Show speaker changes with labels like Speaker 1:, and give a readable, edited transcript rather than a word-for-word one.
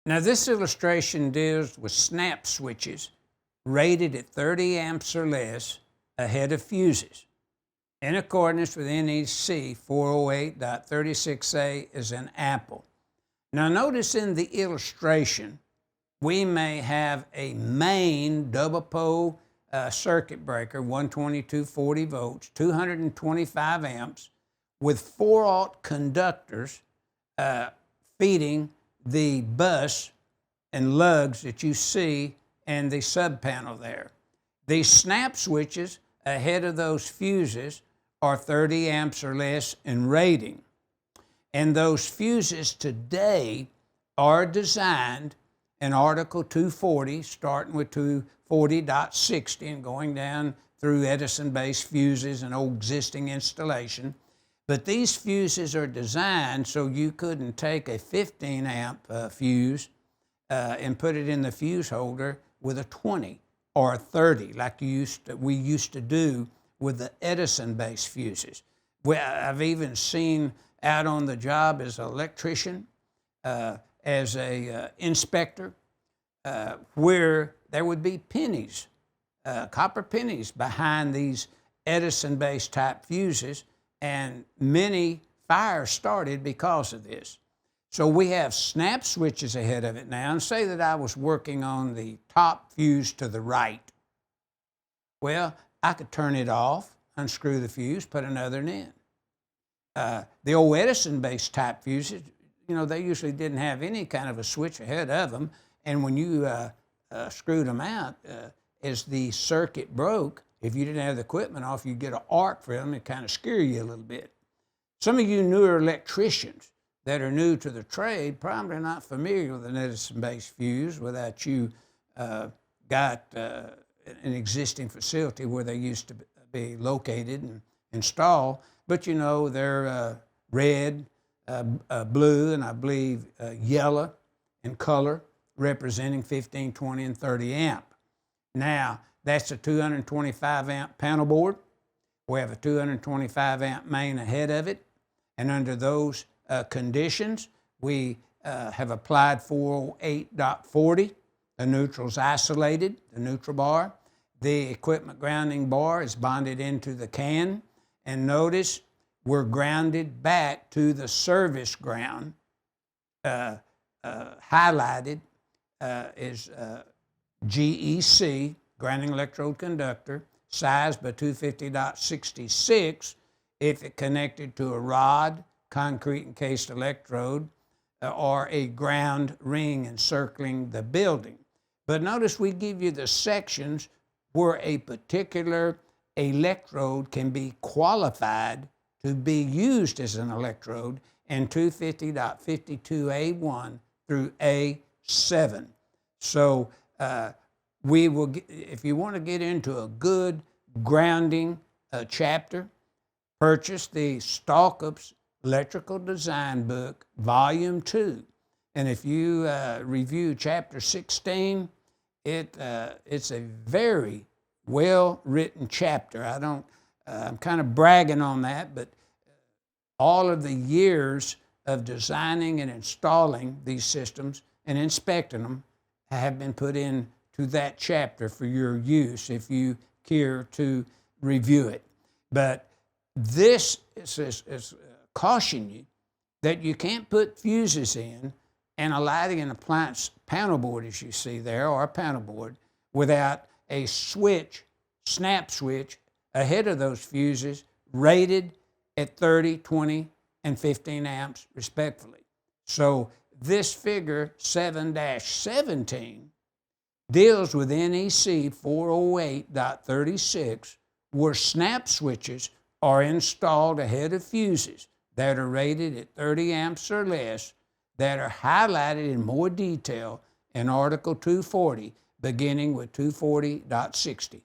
Speaker 1: Now this illustration deals with snap switches rated at 30 amps or less ahead of fuses. In accordance with NEC 408.36a is an Apple. Now notice in the illustration, we may have a main double pole circuit breaker, 12240 volts, 225 amps, with 4-aught conductors feeding the bus and lugs that you see and the sub panel there. These snap switches ahead of those fuses are 30 amps or less in rating. And those fuses today are designed in Article 240, starting with 240.60 and going down through Edison-based fuses and old existing installation. But these fuses are designed so you couldn't take a 15 amp fuse and put it in the fuse holder with a 20 or a 30 like we used to do with the Edison-based fuses. I've even seen out on the job as an electrician, as a inspector, where there would be pennies, copper pennies behind these Edison-based type fuses, and many fires started because of this. So we have snap switches ahead of it now, and say that I was working on the top fuse to the right. Well, I could turn it off, unscrew the fuse, put another in. The old Edison-based type fuses, you know, they usually didn't have any kind of a switch ahead of them, and when you screwed them out, as the circuit broke, if you didn't have the equipment off, you'd get an arc from them and kind of scare you a little bit. Some of you newer electricians that are new to the trade probably not familiar with an Edison-based fuse without you got an existing facility where they used to be located and installed. But you know, they're red, blue, and I believe yellow in color, representing 15, 20, and 30 amp. Now, that's a 225 amp panel board. We have a 225 amp main ahead of it. And under those conditions, we have applied 408.40. The neutral's isolated, the neutral bar. The equipment grounding bar is bonded into the can. And notice we're grounded back to the service ground. Highlighted is GEC, grounding electrode conductor, size by 250.66 if it connected to a rod, concrete encased electrode, or a ground ring encircling the building. But notice we give you the sections where a particular electrode can be qualified to be used as an electrode in 250.52A1 through A7. So we will, if you want to get into a good grounding chapter, purchase the Stallcup's Electrical Design Book, Volume 2. And if you review Chapter 16, it's a very well-written chapter. I'm kind of bragging on that, but all of the years of designing and installing these systems and inspecting them have been put into that chapter for your use if you care to review it. But this is caution you that you can't put fuses in and a lighting and appliance panel board, as you see there, or a panel board, without a switch, snap switch, ahead of those fuses rated at 30, 20, and 15 amps respectively. So this figure 7-17 deals with NEC 408.36, where snap switches are installed ahead of fuses that are rated at 30 amps or less, that are highlighted in more detail in Article 240, beginning with 240.60.